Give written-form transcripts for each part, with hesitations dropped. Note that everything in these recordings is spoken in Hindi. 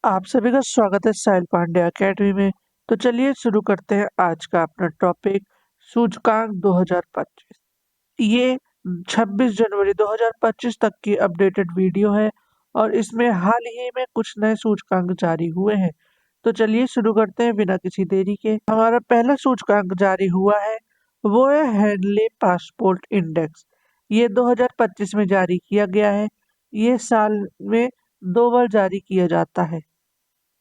आप सभी का स्वागत है साहिल पांडे अकेडमी में। तो चलिए शुरू करते हैं आज का अपना टॉपिक सूचकांक 2025। ये 26 जनवरी 2025 तक की अपडेटेड वीडियो है और इसमें हाल ही में कुछ नए सूचकांक जारी हुए हैं। तो चलिए शुरू करते हैं बिना किसी देरी के। हमारा पहला सूचकांक जारी हुआ है वो है हेनले पासपोर्ट इंडेक्स। ये 2025 में जारी किया गया है। ये साल में 2 बार जारी किया जाता है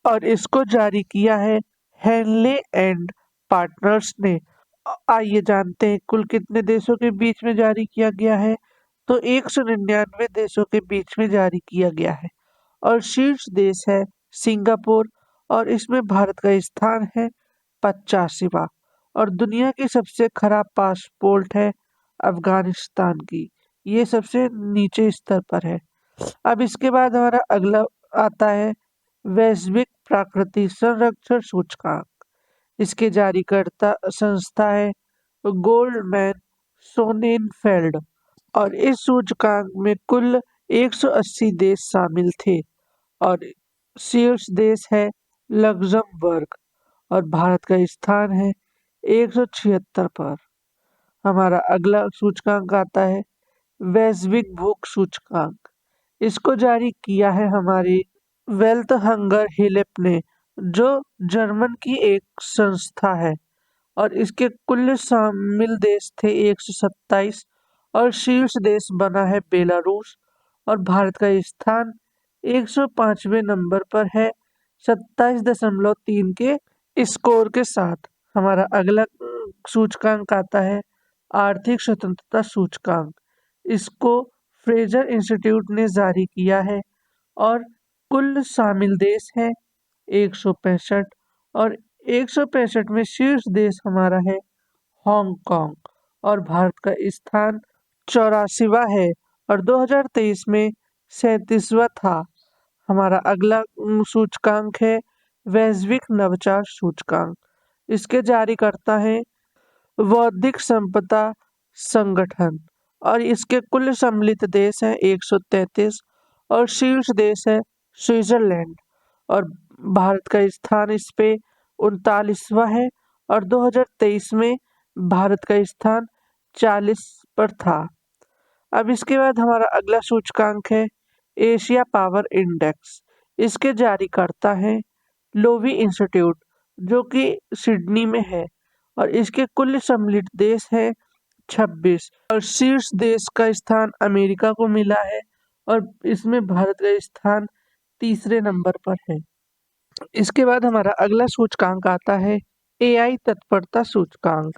और इसको जारी किया है हेनले एंड पार्टनर्स ने। आइए जानते हैं कुल कितने देशों के बीच में जारी किया गया है। तो 199 देशों के बीच में जारी किया गया है और शीर्ष देश है सिंगापुर और इसमें भारत का स्थान है 85वां। और दुनिया की सबसे खराब पासपोर्ट है अफगानिस्तान की। ये सबसे नीचे स्तर पर है। अब इसके बाद हमारा अगला आता है वैश्विक प्राकृतिक संरक्षण सूचकांक। इसके जारीकर्ता संस्था है गोल्डमैन सोनेनफेल्ड और इस सूचकांक में कुल 180 देश शामिल थे और शीर्ष देश है लग्जमबर्ग और भारत का स्थान है 176 पर। हमारा अगला सूचकांक आता है वैश्विक भूख सूचकांक। इसको जारी किया है हमारी वेल्थ हंगर हिलेप ने, जो जर्मन की एक संस्था है और इसके कुल शामिल देश थे 127 और शीर्ष देश बना है बेलारूस और भारत का स्थान 105वें नंबर पर है 27.3 के स्कोर के साथ। हमारा अगला सूचकांक आता है आर्थिक स्वतंत्रता सूचकांक। इसको फ्रेजर इंस्टीट्यूट ने जारी किया है और कुल शामिल देश है 165 और 165 में शीर्ष देश हमारा है हांगकांग और भारत का स्थान 84वां है और 2023 में 37वां था। हमारा अगला सूचकांक है वैश्विक नवाचार सूचकांक। इसके जारीकर्ता है बौद्धिक संपदा संगठन और इसके कुल सम्मिलित देश हैं 133 और शीर्ष देश है स्विट्जरलैंड और भारत का स्थान इस पे 39वां है और 2023 में भारत का स्थान 40 पर था। अब इसके बाद हमारा अगला सूचकांक है एशिया पावर इंडेक्स। इसके जारीकर्ता हैं लोवी इंस्टीट्यूट जो कि सिडनी में है और इसके कुल सम्मिलित देश है 26 और शीर्ष देश का स्थान अमेरिका को मिला है और इसमें भारत का स्थान तीसरे नंबर पर है। इसके बाद हमारा अगला सूचकांक आता है एआई तत्परता सूचकांक।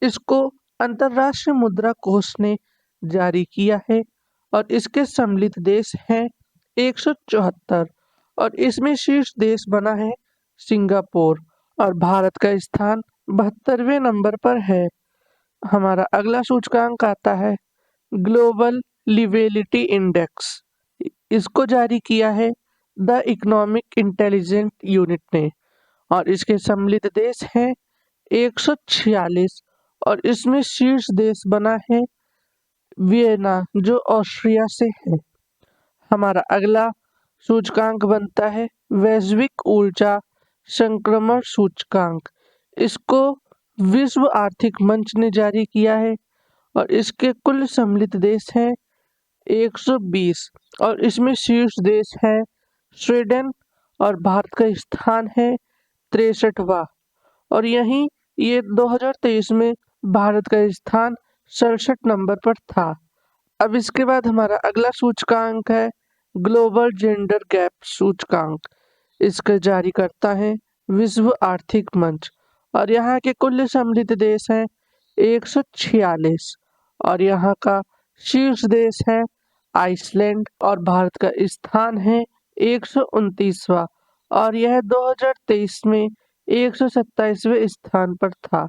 इसको अंतर्राष्ट्रीय मुद्रा कोष ने जारी किया है और इसके सम्मिलित देश हैं 174 और इसमें शीर्ष देश बना है सिंगापुर और भारत का स्थान 72वें नंबर पर है। हमारा अगला सूचकांक आता है ग्लोबल लिवेलिटी इंडेक्स। इसको जारी किया है द इकोनॉमिक इंटेलिजेंस यूनिट ने और इसके सम्मिलित देश हैं 146 और इसमें शीर्ष देश बना है वियना जो ऑस्ट्रिया से है। हमारा अगला सूचकांक बनता है वैश्विक ऊर्जा संक्रमण सूचकांक। इसको विश्व आर्थिक मंच ने जारी किया है और इसके कुल सम्मिलित देश हैं 120 और इसमें शीर्ष देश है स्वीडन और भारत का स्थान है 63वां और यहीं ये 2023 में भारत का स्थान 67 नंबर पर था। अब इसके बाद हमारा अगला सूचकांक है ग्लोबल जेंडर गैप सूचकांक। इसका जारी करता है विश्व आर्थिक मंच और यहाँ के कुल सम्मिलित देश हैं 146 और यहाँ का शीर्ष देश है आइसलैंड और भारत का स्थान है 129वां और यह 2023 में 127वें स्थान पर था।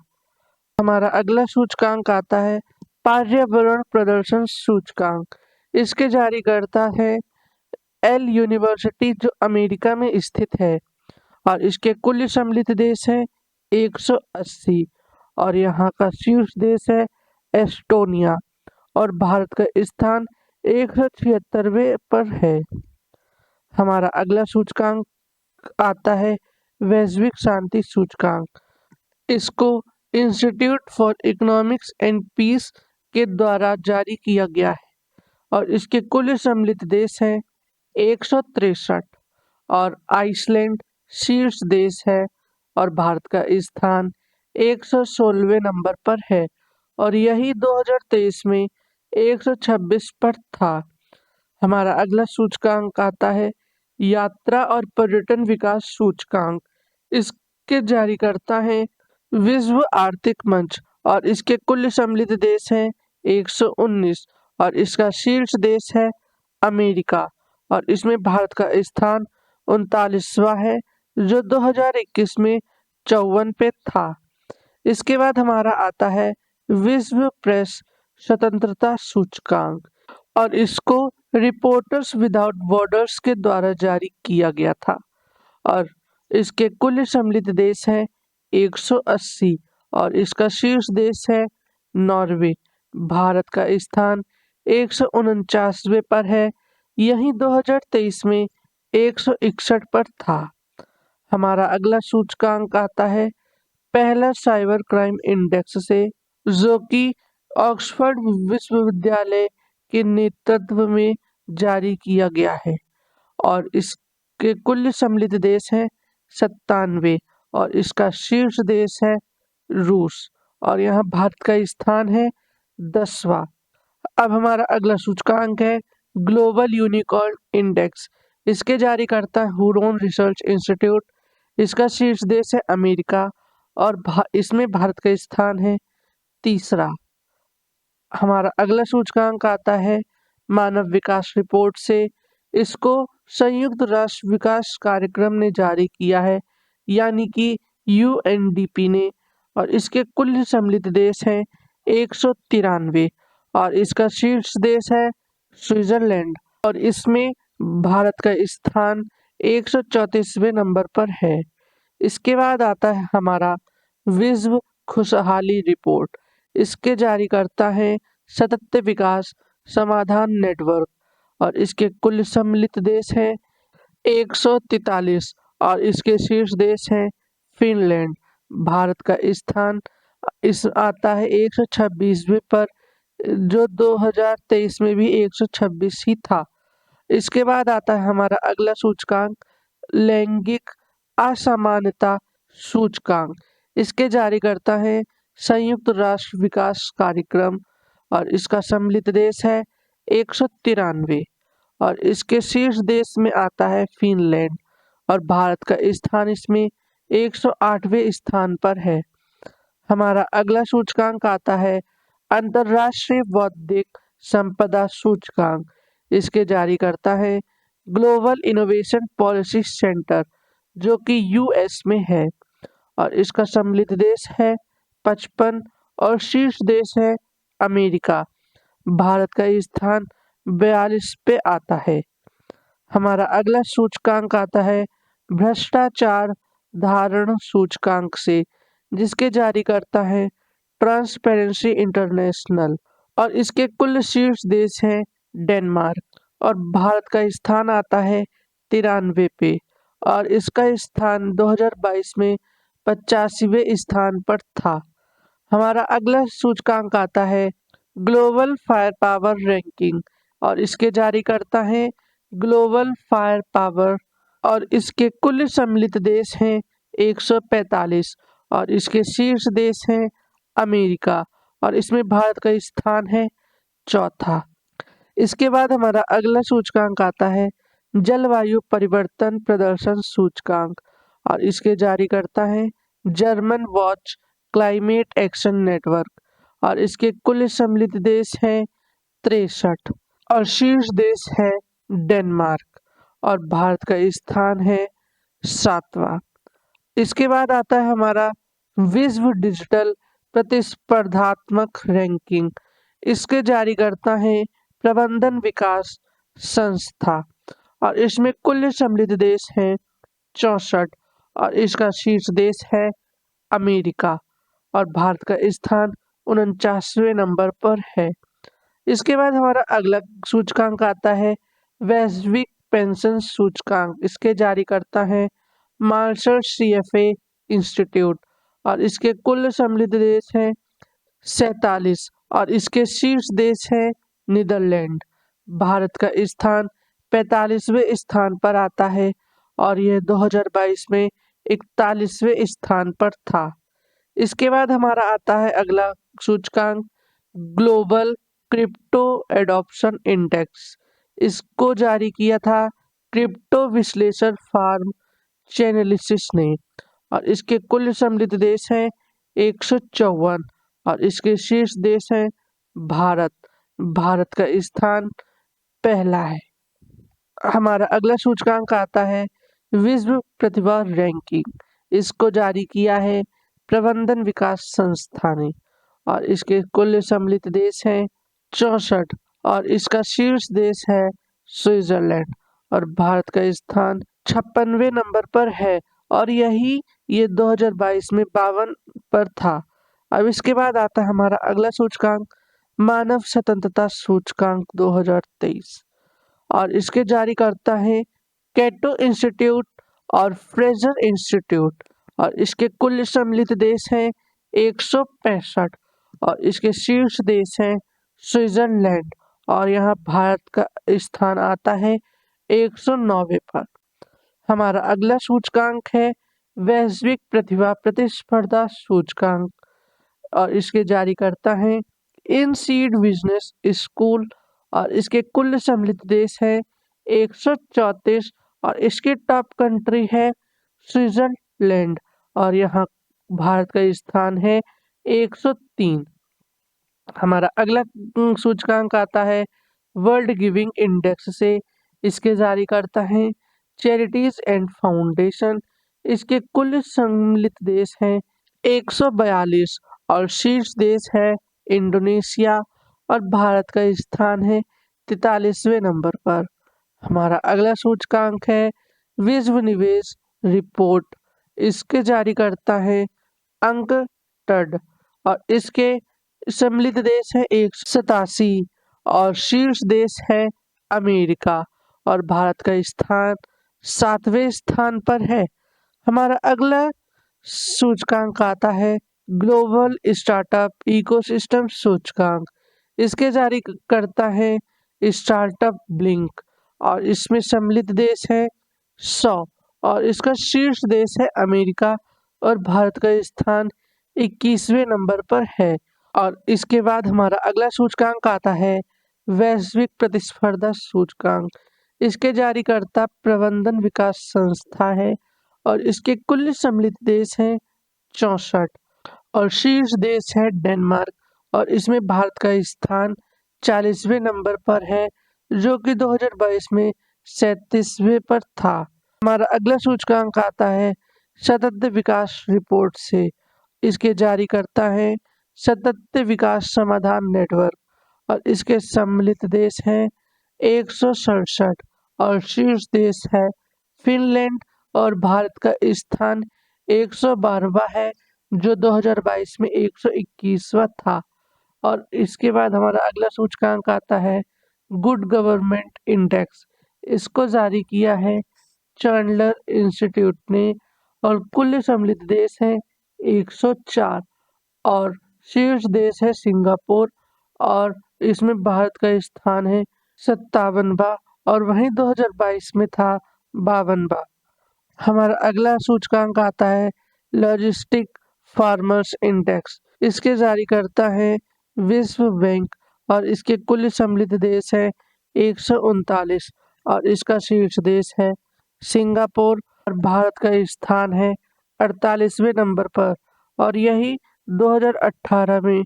हमारा अगला सूचकांक आता है पर्यावरण प्रदर्शन सूचकांक। इसके जारीकर्ता है एल यूनिवर्सिटी जो अमेरिका में स्थित है और इसके कुल सम्मिलित देश हैं 180 और यहाँ का शीर्ष देश है एस्टोनिया और भारत का स्थान 176वें पर है। हमारा अगला सूचकांक आता है वैश्विक शांति सूचकांक। इसको institute for economics and peace के द्वारा जारी किया गया है और इसके कुल सम्मिलित देश हैं 163 और आइसलैंड शीर्ष देश है और भारत का स्थान 116वें नंबर पर है और यही 2023 में 126 पर था। हमारा अगला सूचकांक आता है यात्रा और पर्यटन विकास सूचकांक। इसके जारीकर्ता है विश्व आर्थिक मंच और इसके कुल सम्मिलित देश हैं 119 और इसका शीर्ष देश है अमेरिका और इसमें भारत का स्थान 39वां है जो 2021 में 54 पे था। इसके बाद हमारा आता है विश्व प्रेस स्वतंत्रता सूचकांक और इसको रिपोर्टर्स विदाउट बॉर्डर्स के द्वारा जारी किया गया था और इसके कुल सम्मिलित देश हैं 180 और इसका शीर्ष देश है नॉर्वे। भारत का स्थान 149वें पर है, यही 2023 में 161 पर था। हमारा अगला सूचकांक आता है पहला साइबर क्राइम इंडेक्स से, जो कि ऑक्सफोर्ड विश्वविद्यालय के नेतृत्व में जारी किया गया है और इसके कुल सम्मिलित देश हैं 97 और इसका शीर्ष देश है रूस और यहाँ भारत का स्थान है 10वां। अब हमारा अगला सूचकांक है ग्लोबल यूनिकॉर्न इंडेक्स। इसके जारीकर्ता है हुरोन रिसर्च इंस्टीट्यूट। इसका शीर्ष देश है अमेरिका और इसमें भारत का स्थान है 3रा। हमारा अगला सूचकांक आता है मानव विकास रिपोर्ट से। इसको संयुक्त राष्ट्र विकास कार्यक्रम ने जारी किया है यानी कि यूएनडीपी ने और इसके कुल सम्मिलित देश हैं 193 और इसका शीर्ष देश है स्विट्जरलैंड और इसमें भारत का स्थान 134वें नंबर पर है। इसके बाद आता है हमारा विश्व खुशहाली रिपोर्ट। इसके जारीकर्ता हैं सतत विकास समाधान नेटवर्क और इसके कुल सम्मिलित देश हैं 143 और इसके शीर्ष देश हैं फिनलैंड। भारत का स्थान इस आता है 126वें पर जो 2023 में भी 126 ही था। इसके बाद आता है हमारा अगला सूचकांक लैंगिक असमानता सूचकांक। इसके जारीकर्ता है संयुक्त राष्ट्र विकास कार्यक्रम और इसका सम्मिलित देश है 193 और इसके शीर्ष देश में आता है फिनलैंड और भारत का स्थान इसमें 108वें स्थान पर है। हमारा अगला सूचकांक आता है अंतर्राष्ट्रीय बौद्धिक संपदा सूचकांक। इसके जारीकर्ता है ग्लोबल इनोवेशन पॉलिसी सेंटर जो कि यूएस में है और इसका सम्मिलित देश है 55 और शीर्ष देश है अमेरिका। भारत का स्थान 42 पे आता है। हमारा अगला सूचकांक आता है भ्रष्टाचार धारण सूचकांक से, जिसके जारीकर्ता है ट्रांसपेरेंसी इंटरनेशनल और इसके कुल शीर्ष देश हैं डेनमार्क और भारत का स्थान आता है 93 पे और इसका स्थान 2022 में 85वें स्थान पर था। हमारा अगला सूचकांक आता है ग्लोबल फायर पावर रैंकिंग और इसके जारीकर्ता हैं ग्लोबल फायर पावर और इसके कुल सम्मिलित देश हैं 145 और इसके शीर्ष देश हैं अमेरिका और इसमें भारत का स्थान है 4था। इसके बाद हमारा अगला सूचकांक आता है जलवायु परिवर्तन प्रदर्शन सूचकांक और इसके जारीकर्ता है German watch climate action network और इसके कुल सम्मिलित देश हैं 63 और शीर्ष देश है डेनमार्क और भारत का स्थान है 7वां। इसके बाद आता है हमारा विश्व डिजिटल प्रतिस्पर्धात्मक रैंकिंग। इसके जारीकर्ता हैं प्रबंधन विकास संस्था और इसमें कुल सम्मिलित देश हैं 64 और इसका शीर्ष देश है अमेरिका और भारत का स्थान 49वें नंबर पर है। इसके बाद हमारा अगला सूचकांक आता है वैश्विक पेंशन सूचकांक। इसके जारीकर्ता हैं मार्शल CFA इंस्टीट्यूट। और इसके कुल सम्मिलित देश हैं 47 और इसके शीर्ष देश है नीदरलैंड। भारत का स्थान 45वें स्थान पर आता है और यह 2022 में 41वें स्थान पर था। इसके बाद हमारा आता है अगला सूचकांक ग्लोबल क्रिप्टो एडॉप्शन इंडेक्स। इसको जारी किया था क्रिप्टो विश्लेषण फार्म चैनलिसिस ने और इसके कुल सम्मिलित देश हैं 154 और इसके शीर्ष देश हैं भारत। भारत का स्थान पहला है। हमारा अगला सूचकांक आता है विश्व प्रतिभा रैंकिंग। इसको जारी किया है प्रबंधन विकास संस्था ने और इसके कुल सम्मिलित देश हैं 64 और इसका शीर्ष देश है स्विट्जरलैंड और भारत का स्थान 56वें नंबर पर है और ये 2022 में 52 पर था। अब इसके बाद आता है हमारा अगला सूचकांक मानव स्वतंत्रता सूचकांक 2023 और इसके जारी करता है कैटो इंस्टीट्यूट और फ्रेजर इंस्टीट्यूट और इसके कुल सम्मिलित देश हैं 165 और इसके शीर्ष देश हैं स्विट्जरलैंड और यहाँ भारत का स्थान आता है 109वें पर। हमारा अगला सूचकांक है वैश्विक प्रतिभा प्रतिस्पर्धा सूचकांक और इसके जारी करता है इन सीड बिजनेस स्कूल और इसके कुल सम्मिलित देश है 134 और इसकी टॉप कंट्री है स्विट्जरलैंड और यहाँ भारत का स्थान है 103। हमारा अगला सूचकांक आता है वर्ल्ड गिविंग इंडेक्स से। इसके जारी करता है चैरिटीज एंड फाउंडेशन। इसके कुल सम्मिलित देश हैं 142 और शीर्ष देश है इंडोनेशिया और भारत का स्थान है 43वें नंबर पर। हमारा अगला सूचकांक है विश्व निवेश रिपोर्ट। इसके जारी करता है अंकटड और इसके सम्मिलित देश है 187 और शीर्ष देश है अमेरिका और भारत का स्थान 7वें स्थान पर है। हमारा अगला सूचकांक आता है ग्लोबल स्टार्टअप इकोसिस्टम सूचकांक। इसके जारी करता है स्टार्टअप ब्लिंक और इसमें सम्मिलित देश है 100 और इसका शीर्ष देश है अमेरिका और भारत का स्थान 21वें नंबर पर है। और इसके बाद हमारा अगला सूचकांक आता है वैश्विक प्रतिस्पर्धा सूचकांक। इसके जारीकर्ता प्रबंधन विकास संस्था है और इसके कुल सम्मिलित देश हैं 64 और शीर्ष देश है डेनमार्क और इसमें भारत का स्थान 40वें नंबर पर है जो कि 2022 में 37वें पर था। हमारा अगला सूचकांक आता है सतत विकास रिपोर्ट से। इसके जारी करता है सतत विकास समाधान नेटवर्क और इसके सम्मिलित देश हैं 167 और शीर्ष देश है फिनलैंड और भारत का स्थान 112वां है जो 2022 में 121वां था। और इसके बाद हमारा अगला सूचकांक आता है गुड गवर्नमेंट इंडेक्स। इसको जारी किया है चैंडलर इंस्टीट्यूट ने और कुल सम्मिलित देश है 104 और शीर्ष देश है सिंगापुर और इसमें भारत का स्थान है 57वां और वहीं 2022 में था 52वां। हमारा अगला सूचकांक आता है लॉजिस्टिक फार्मर्स इंडेक्स। इसके जारी करता है विश्व बैंक और इसके कुल सम्मिलित देश है 139 और इसका शीर्ष देश है सिंगापुर और भारत का स्थान है 48वें नंबर पर और यही 2018 में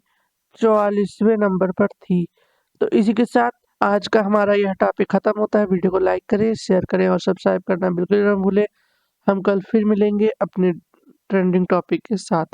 44वें नंबर पर थी। तो इसी के साथ आज का हमारा यह टॉपिक खत्म होता है। वीडियो को लाइक करें, शेयर करें और सब्सक्राइब करना बिल्कुल ना भूलें। हम कल फिर मिलेंगे अपने ट्रेंडिंग टॉपिक के साथ।